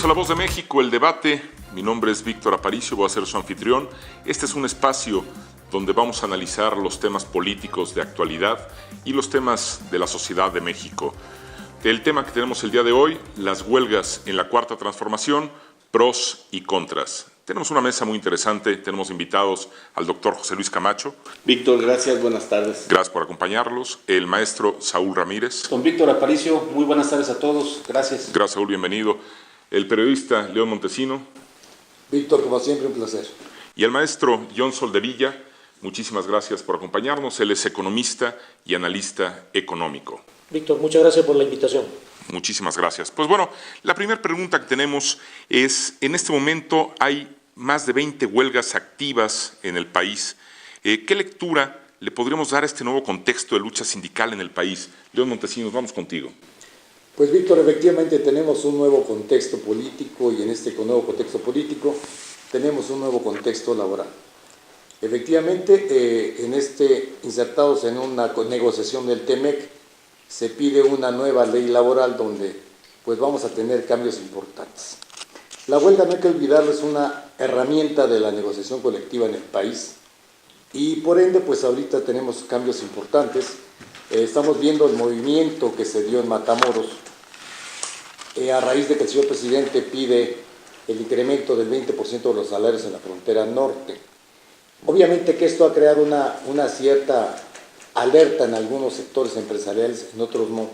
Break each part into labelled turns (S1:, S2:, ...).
S1: Bienvenidos a La Voz de México, el debate. Mi nombre es Víctor Aparicio, voy a ser su anfitrión. Este es un espacio donde vamos a analizar los temas políticos de actualidad y los temas de la sociedad de México. El tema que tenemos el día de hoy, las huelgas en la Cuarta Transformación, pros y contras. Tenemos una mesa muy interesante, tenemos invitados al doctor José Luis Camacho.
S2: Víctor, gracias, buenas tardes.
S1: Gracias por acompañarlos. El maestro Saúl Ramírez.
S3: Don Víctor Aparicio, muy buenas tardes a todos, gracias.
S1: Gracias, Saúl, bienvenido. El periodista León Montesino.
S4: Víctor, como siempre, un placer.
S1: Y el maestro John Soldevilla, muchísimas gracias por acompañarnos. Él es economista y analista económico.
S5: Víctor, muchas gracias por la invitación.
S1: Muchísimas gracias. Pues bueno, la primera pregunta que tenemos es, en este momento hay más de 20 huelgas activas en el país. ¿Qué lectura le podríamos dar a este nuevo contexto de lucha sindical en el país? León Montesinos, vamos contigo.
S4: Pues Víctor, efectivamente tenemos un nuevo contexto político y en este nuevo contexto político tenemos un nuevo contexto laboral. Efectivamente, insertados en una negociación del TEMEC, se pide una nueva ley laboral donde pues vamos a tener cambios importantes. La huelga, no hay que olvidarlo, es una herramienta de la negociación colectiva en el país y por ende pues ahorita tenemos cambios importantes. Estamos viendo el movimiento que se dio en Matamoros a raíz de que el señor presidente pide el incremento del 20% de los salarios en la frontera norte. Obviamente que esto ha creado una cierta alerta en algunos sectores empresariales, en otros no,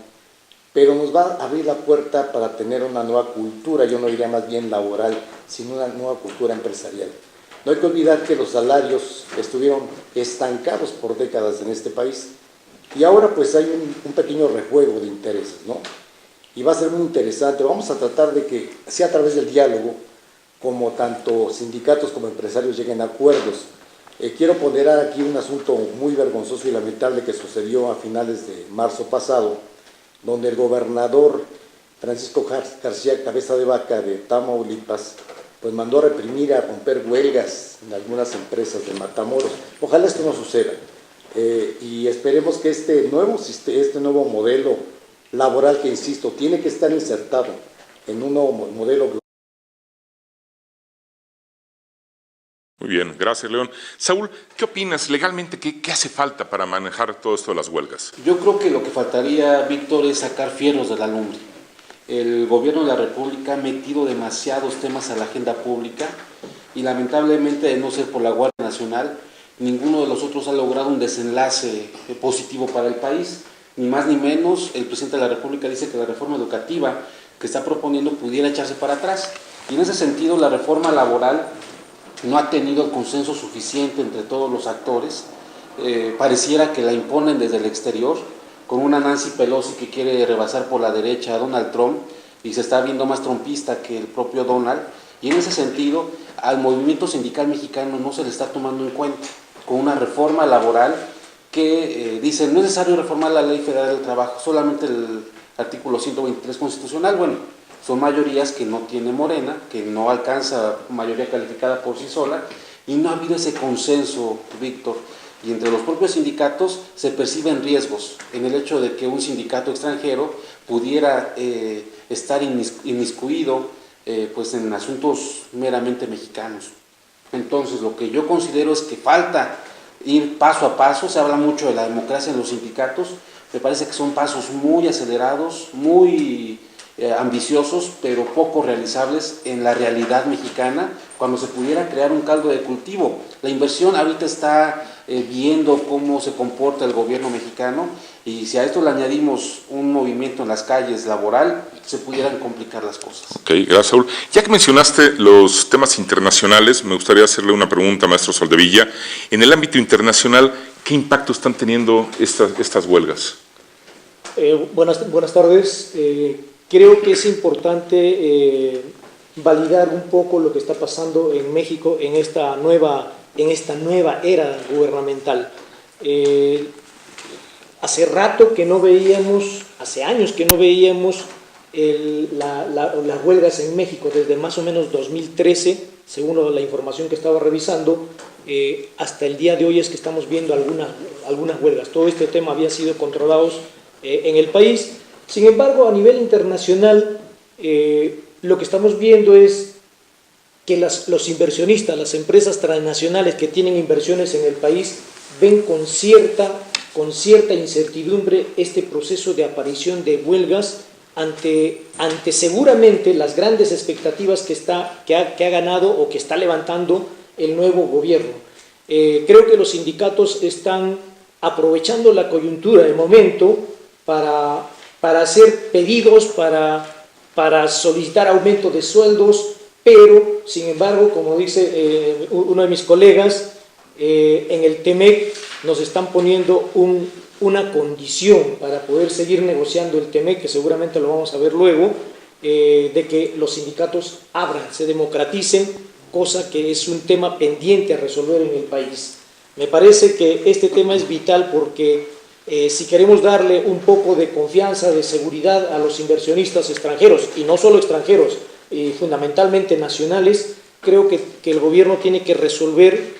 S4: pero nos va a abrir la puerta para tener una nueva cultura, yo no diría más bien laboral, sino una nueva cultura empresarial. No hay que olvidar que los salarios estuvieron estancados por décadas en este país y ahora pues hay un pequeño rejuego de intereses, ¿no? Y va a ser muy interesante, vamos a tratar de que sea a través del diálogo, como tanto sindicatos como empresarios lleguen a acuerdos. Quiero ponderar aquí un asunto muy vergonzoso y lamentable que sucedió a finales de marzo pasado, donde el gobernador Francisco García Cabeza de Vaca de Tamaulipas pues mandó a reprimir, a romper huelgas en algunas empresas de Matamoros. Ojalá esto no suceda y esperemos que este nuevo modelo laboral, que insisto, tiene que estar insertado en un nuevo modelo global.
S1: Muy bien, gracias, León. Saúl, ¿qué opinas legalmente? ¿Qué hace falta para manejar todo esto de las huelgas?
S3: Yo creo que lo que faltaría, Víctor, es sacar fierros de la lumbre. El gobierno de la República ha metido demasiados temas a la agenda pública y lamentablemente, de no ser por la Guardia Nacional, ninguno de los otros ha logrado un desenlace positivo para el país. Ni más ni menos, el presidente de la República dice que la reforma educativa que está proponiendo pudiera echarse para atrás. Y en ese sentido, la reforma laboral no ha tenido el consenso suficiente entre todos los actores. Pareciera que la imponen desde el exterior, con una Nancy Pelosi que quiere rebasar por la derecha a Donald Trump y se está viendo más trumpista que el propio Donald. Y en ese sentido, al movimiento sindical mexicano no se le está tomando en cuenta, con una reforma laboral que dice no es necesario reformar la Ley Federal del Trabajo, solamente el artículo 123 constitucional. Bueno, son mayorías que no tiene Morena, que no alcanza mayoría calificada por sí sola, y no ha habido ese consenso, Víctor, y entre los propios sindicatos se perciben riesgos en el hecho de que un sindicato extranjero pudiera estar inmiscuido pues en asuntos meramente mexicanos. Entonces, lo que yo considero es que falta ir paso a paso. Se habla mucho de la democracia en los sindicatos, me parece que son pasos muy acelerados, muy ambiciosos, pero poco realizables en la realidad mexicana, cuando se pudiera crear un caldo de cultivo. La inversión ahorita está viendo cómo se comporta el gobierno mexicano, y si a esto le añadimos un movimiento en las calles laboral, se pudieran complicar las cosas.
S1: Ok, gracias, Saúl. Ya que mencionaste los temas internacionales, me gustaría hacerle una pregunta, maestro Soldevilla. En el ámbito internacional, ¿qué impacto están teniendo estas huelgas?
S5: Buenas tardes. Creo que es importante validar un poco lo que está pasando en México en esta nueva era gubernamental. Hace rato que no veíamos, hace años que no veíamos las huelgas en México, desde más o menos 2013, según la información que estaba revisando, hasta el día de hoy es que estamos viendo algunas huelgas. Todo este tema había sido controlado en el país. Sin embargo, a nivel internacional, lo que estamos viendo es que los inversionistas, las empresas transnacionales que tienen inversiones en el país, ven con cierta incertidumbre este proceso de aparición de huelgas ante seguramente las grandes expectativas que ha ganado o que está levantando el nuevo gobierno. Creo que los sindicatos están aprovechando la coyuntura del momento para hacer pedidos, para solicitar aumento de sueldos, pero, sin embargo, como dice uno de mis colegas, en el TEMEC nos están poniendo una condición para poder seguir negociando el TEMEC, que seguramente lo vamos a ver luego, de que los sindicatos abran, se democraticen, cosa que es un tema pendiente a resolver en el país. Me parece que este tema es vital porque si queremos darle un poco de confianza, de seguridad a los inversionistas extranjeros, y no solo extranjeros, fundamentalmente nacionales, creo que el gobierno tiene que resolver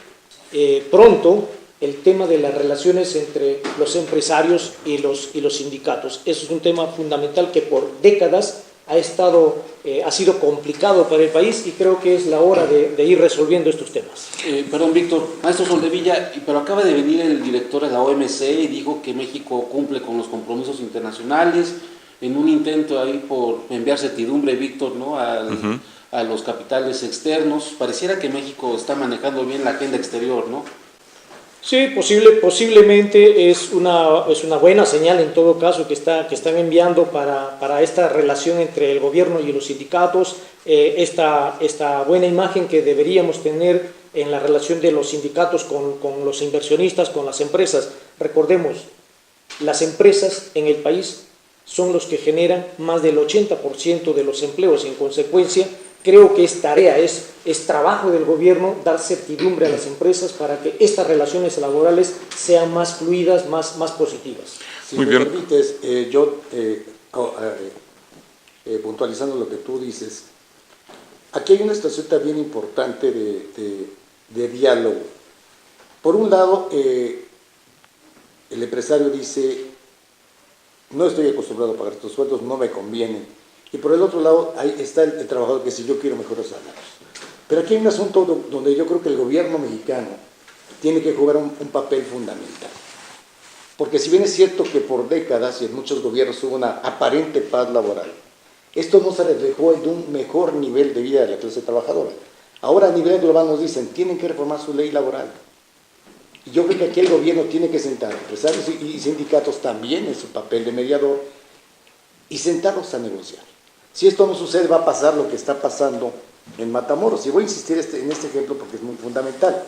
S5: pronto el tema de las relaciones entre los empresarios y los sindicatos. Eso es un tema fundamental que por décadas ha sido complicado para el país, y creo que es la hora de ir resolviendo estos temas.
S3: Perdón, Víctor, maestro Soldevilla, pero acaba de venir el director de la OMC y dijo que México cumple con los compromisos internacionales en un intento ahí por enviar certidumbre, Víctor, ¿no? A los capitales externos. Pareciera que México está manejando bien la agenda exterior, ¿no?
S5: Sí, posiblemente es una buena señal en todo caso que están enviando para esta relación entre el gobierno y los sindicatos, esta buena imagen que deberíamos tener en la relación de los sindicatos con los inversionistas, con las empresas. Recordemos, las empresas en el país son los que generan más del 80% de los empleos. En consecuencia, creo que es tarea, es trabajo del gobierno dar certidumbre a las empresas para que estas relaciones laborales sean más fluidas, más positivas.
S4: Si me permites, puntualizando lo que tú dices, aquí hay una situación también importante de diálogo. Por un lado, el empresario dice: no estoy acostumbrado a pagar estos sueldos, no me convienen. Y por el otro lado, ahí está el trabajador que dice: yo quiero mejores salarios. Pero aquí hay un asunto donde yo creo que el gobierno mexicano tiene que jugar un papel fundamental. Porque si bien es cierto que por décadas y en muchos gobiernos hubo una aparente paz laboral, esto no se reflejó en un mejor nivel de vida de la clase trabajadora. Ahora a nivel global nos dicen: tienen que reformar su ley laboral. Y yo creo que aquí el gobierno tiene que sentar, empresarios y sindicatos también en su papel de mediador, y sentarlos a negociar. Si esto no sucede, va a pasar lo que está pasando en Matamoros. Y voy a insistir en este ejemplo porque es muy fundamental.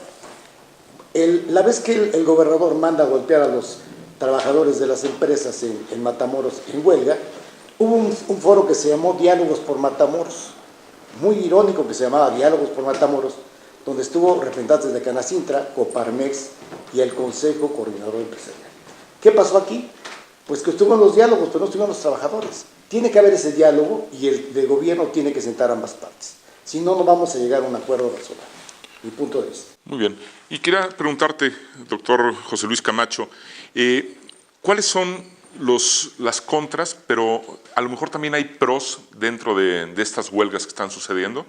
S4: La vez que el gobernador manda a golpear a los trabajadores de las empresas en Matamoros en huelga, hubo un foro que se llamó Diálogos por Matamoros, muy irónico que se llamaba Diálogos por Matamoros, donde estuvo representantes de Canacintra, Coparmex y el Consejo Coordinador Empresarial. ¿Qué pasó aquí? Pues que estuvieron los diálogos, pero no estuvieron los trabajadores. Tiene que haber ese diálogo y el gobierno tiene que sentar ambas partes. Si no, no vamos a llegar a un acuerdo razonable. Mi punto de vista.
S1: Muy bien. Y quería preguntarte, doctor José Luis Camacho, ¿cuáles son las contras, pero a lo mejor también hay pros dentro de estas huelgas que están sucediendo?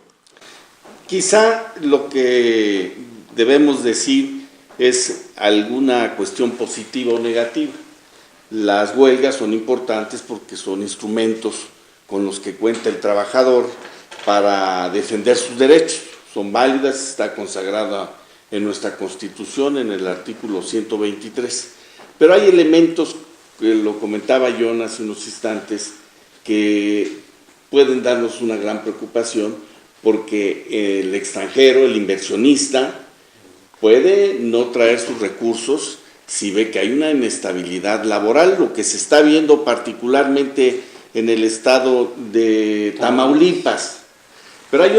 S2: Quizá lo que debemos decir es alguna cuestión positiva o negativa. Las huelgas son importantes porque son instrumentos con los que cuenta el trabajador para defender sus derechos. Son válidas, está consagrada en nuestra Constitución, en el artículo 123. Pero hay elementos, que lo comentaba John hace unos instantes, que pueden darnos una gran preocupación, porque el extranjero, el inversionista, puede no traer sus recursos si ve que hay una inestabilidad laboral, lo que se está viendo particularmente en el estado de Tamaulipas. Pero hay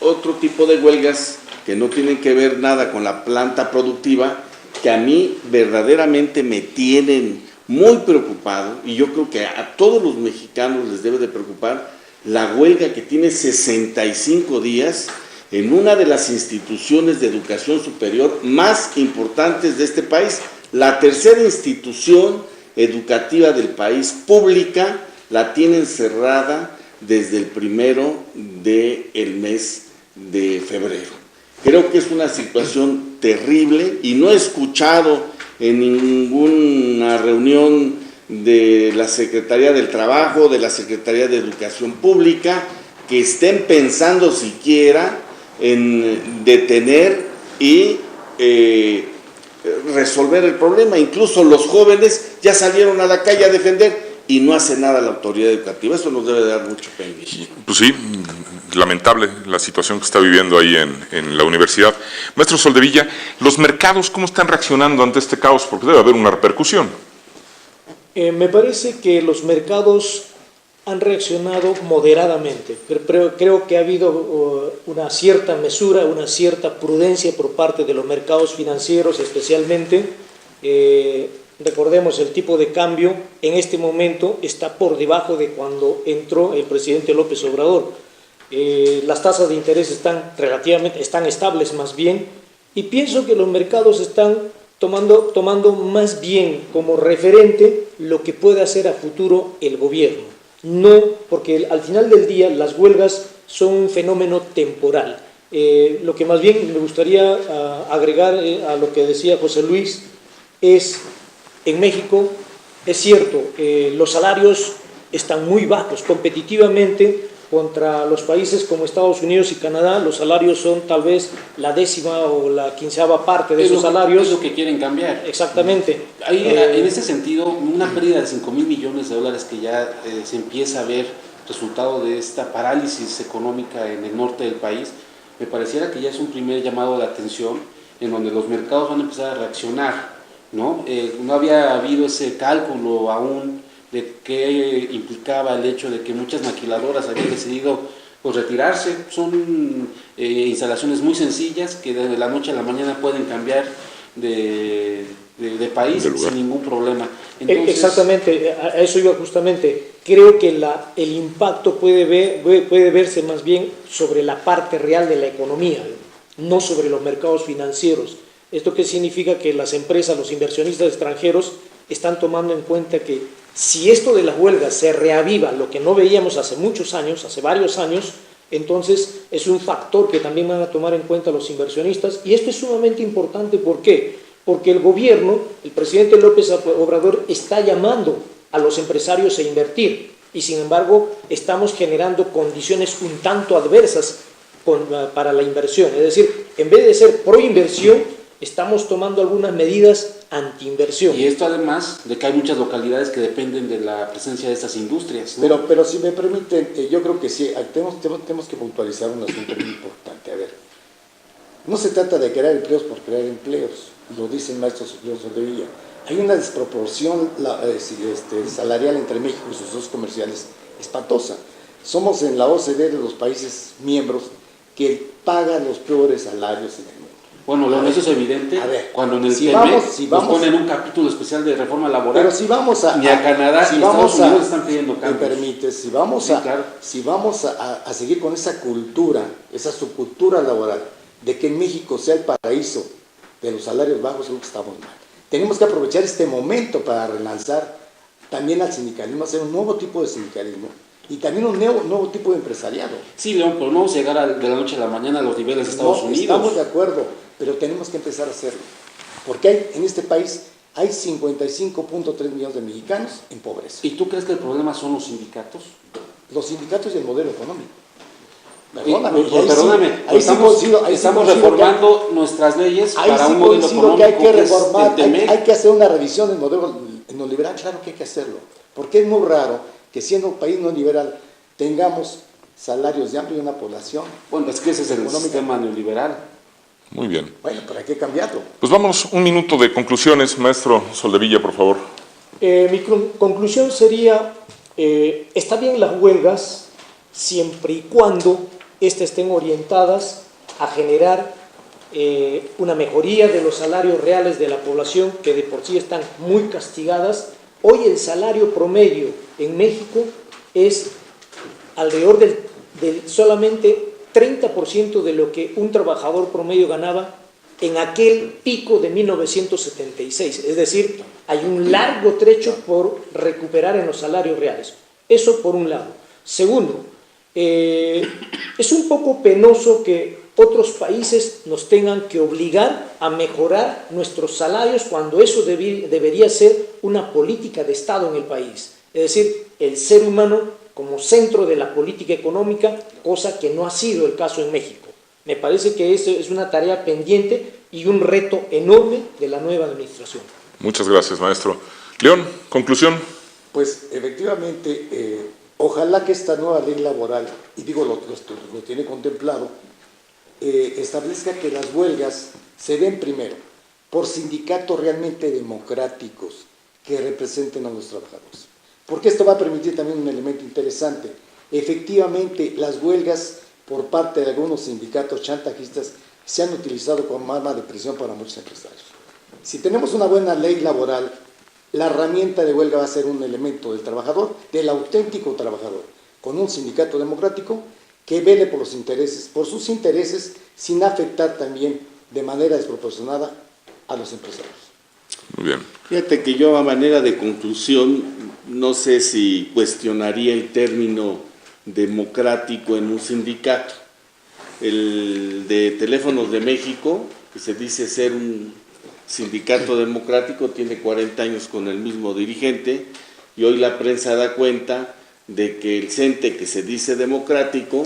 S2: otro tipo de huelgas que no tienen que ver nada con la planta productiva, que a mí verdaderamente me tienen muy preocupado, y yo creo que a todos los mexicanos les debe de preocupar la huelga que tiene 65 días en una de las instituciones de educación superior más importantes de este país, la tercera institución educativa del país, pública, la tienen cerrada desde el 1 del mes de febrero. Creo que es una situación terrible y no he escuchado en ninguna reunión de la Secretaría del Trabajo, de la Secretaría de Educación Pública, que estén pensando siquiera en detener y resolver el problema. Incluso los jóvenes ya salieron a la calle a defender y no hace nada la autoridad educativa. Eso nos debe dar mucho pena.
S1: Pues sí, lamentable la situación que está viviendo ahí en la universidad. Maestro Soldevilla, ¿los mercados cómo están reaccionando ante este caos? Porque debe haber una repercusión.
S5: Me parece que los mercados han reaccionado moderadamente. Creo que ha habido una cierta mesura, una cierta prudencia por parte de los mercados financieros especialmente. Recordemos, el tipo de cambio en este momento está por debajo de cuando entró el presidente López Obrador. Las tasas de interés están estables más bien, y pienso que los mercados están tomando más bien como referente lo que puede hacer a futuro el gobierno. No, porque al final del día las huelgas son un fenómeno temporal. Lo que más bien me gustaría agregar a lo que decía José Luis es: en México, es cierto, los salarios están muy bajos. Competitivamente contra los países como Estados Unidos y Canadá, los salarios son tal vez la 10ª o la 15ª parte de esos salarios.
S3: Es lo que quieren cambiar.
S5: Exactamente.
S3: En ese sentido, una pérdida de 5,000 millones de dólares que ya se empieza a ver resultado de esta parálisis económica en el norte del país, me pareciera que ya es un primer llamado de atención en donde los mercados van a empezar a reaccionar, ¿no? No había habido ese cálculo aún de qué implicaba el hecho de que muchas maquiladoras habían decidido pues retirarse. Son instalaciones muy sencillas que desde la noche a la mañana pueden cambiar de país sin ningún problema. Entonces,
S5: exactamente, a eso iba justamente. Creo que el impacto puede verse más bien sobre la parte real de la economía, no sobre los mercados financieros. ¿Esto qué significa? Que las empresas, los inversionistas extranjeros están tomando en cuenta que si esto de las huelgas se reaviva, lo que no veíamos hace muchos años, hace varios años, entonces es un factor que también van a tomar en cuenta los inversionistas. Y esto es sumamente importante. ¿Por qué? Porque el gobierno, el presidente López Obrador, está llamando a los empresarios a invertir, y sin embargo estamos generando condiciones un tanto adversas para la inversión. Es decir, en vez de ser pro inversión, estamos tomando algunas medidas anti-inversión.
S3: Y esto además de que hay muchas localidades que dependen de la presencia de estas industrias, ¿no?
S4: Pero si me permiten, yo creo que sí, tenemos que puntualizar un asunto muy importante. A ver, no se trata de crear empleos por crear empleos, lo dice el maestro Soldevilla. Hay una desproporción salarial entre México y sus socios comerciales espantosa. Somos en la OCDE de los países miembros que pagan los peores salarios en el mundo.
S3: Bueno, eso es evidente.
S4: A ver,
S3: cuando en el
S4: si
S3: TEMEC
S4: vamos,
S3: ponen un capítulo especial de reforma laboral,
S4: pero si vamos
S3: ni a Canadá ni a Estados Unidos están pidiendo cambios.
S4: ¿Me permites? Si vamos a seguir con esa cultura, esa subcultura laboral, de que en México sea el paraíso de los salarios bajos, creo que estamos mal. Tenemos que aprovechar este momento para relanzar también al sindicalismo, hacer un nuevo tipo de sindicalismo y también un nuevo tipo de empresariado.
S3: Sí, León, pero no vamos a llegar de la noche a la mañana a los niveles de Estados Unidos.
S4: Estamos de acuerdo, pero tenemos que empezar a hacerlo. Porque en este país hay 55.3 millones de mexicanos en pobreza.
S3: ¿Y tú crees que el problema son los sindicatos?
S4: Los sindicatos y el modelo económico.
S3: Perdóname, estamos reformando nuestras leyes para un modelo económico
S4: que hay que reformar, hay que hacer una revisión del modelo neoliberal, claro que hay que hacerlo, porque es muy raro que siendo un país no liberal tengamos salarios de hambre y una población.
S3: Bueno, es que ese es el sistema neoliberal.
S1: Muy bien.
S4: Bueno, pero hay que cambiarlo.
S1: Pues vamos, un minuto de conclusiones, maestro Soldevilla, por favor.
S5: Mi conclusión sería, está bien las huelgas siempre y cuando estas estén orientadas a generar una mejoría de los salarios reales de la población, que de por sí están muy castigadas. Hoy el salario promedio en México es alrededor del solamente 30% de lo que un trabajador promedio ganaba en aquel pico de 1976. Es decir, hay un largo trecho por recuperar en los salarios reales. Eso por un lado. Segundo, es un poco penoso que otros países nos tengan que obligar a mejorar nuestros salarios cuando eso debería ser una política de Estado en el país. Es decir, el ser humano como centro de la política económica, cosa que no ha sido el caso en México. Me parece que eso es una tarea pendiente y un reto enorme de la nueva administración.
S1: Muchas gracias, maestro. León, conclusión.
S4: Pues efectivamente, ojalá que esta nueva ley laboral, y digo lo tiene contemplado, establezca que las huelgas se den primero por sindicatos realmente democráticos que representen a los trabajadores. Porque esto va a permitir también un elemento interesante. Efectivamente, las huelgas por parte de algunos sindicatos chantajistas se han utilizado como arma de presión para muchos empresarios. Si tenemos una buena ley laboral, la herramienta de huelga va a ser un elemento del trabajador, del auténtico trabajador, con un sindicato democrático que vele por sus intereses, sin afectar también de manera desproporcionada a los empresarios.
S1: Muy bien.
S2: Fíjate que yo, a manera de conclusión, no sé si cuestionaría el término democrático en un sindicato. El de Teléfonos de México, que se dice ser un sindicato democrático, tiene 40 años con el mismo dirigente, y hoy la prensa da cuenta de que el CENTE, que se dice democrático,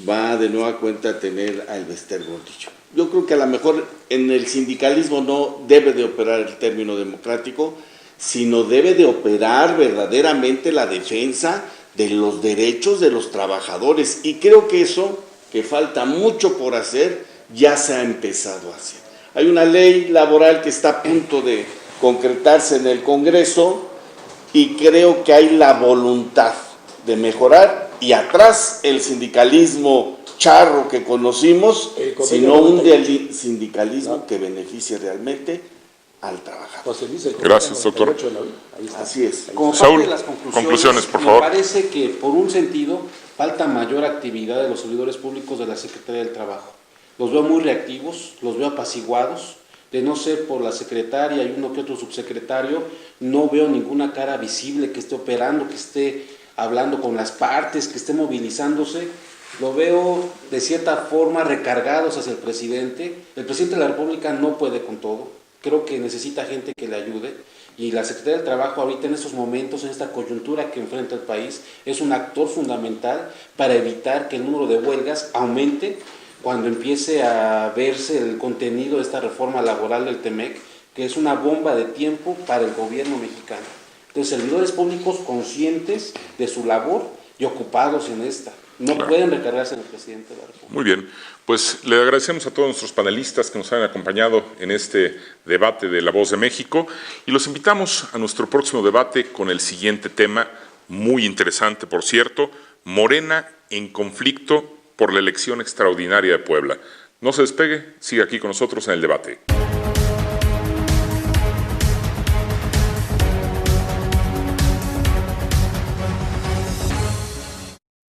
S2: va de nueva cuenta a tener a Elbester Gordillo. Yo creo que a lo mejor en el sindicalismo no debe de operar el término democrático, sino debe de operar verdaderamente la defensa de los derechos de los trabajadores. Y creo que eso, que falta mucho por hacer, ya se ha empezado a hacer. Hay una ley laboral que está a punto de concretarse en el Congreso y creo que hay la voluntad de mejorar, y atrás el sindicalismo charro que conocimos, sino un sindicalismo que beneficie realmente al trabajador.
S1: Gracias, doctor.
S2: Así es.
S3: Como parte
S1: Saúl,
S3: de las
S1: conclusiones, por favor.
S3: Me parece que, por un sentido, falta mayor actividad de los servidores públicos de la Secretaría del Trabajo. Los veo muy reactivos, los veo apaciguados. De no ser por la secretaria y uno que otro subsecretario, no veo ninguna cara visible que esté operando, que esté hablando con las partes, que esté movilizándose. Lo veo de cierta forma recargados hacia el presidente. El presidente de la República no puede con todo. Creo que necesita gente que le ayude. Y la Secretaría del Trabajo ahorita en estos momentos, en esta coyuntura que enfrenta el país, es un actor fundamental para evitar que el número de huelgas aumente cuando empiece a verse el contenido de esta reforma laboral del TEMEC, que es una bomba de tiempo para el gobierno mexicano. Entonces, servidores públicos conscientes de su labor y ocupados en esta. No pueden recargarse en el presidente de la República.
S1: Muy bien, pues le agradecemos a todos nuestros panelistas que nos han acompañado en este debate de La Voz de México y los invitamos a nuestro próximo debate con el siguiente tema, muy interesante por cierto: Morena en conflicto por la elección extraordinaria de Puebla. No se despegue, siga aquí con nosotros en el debate.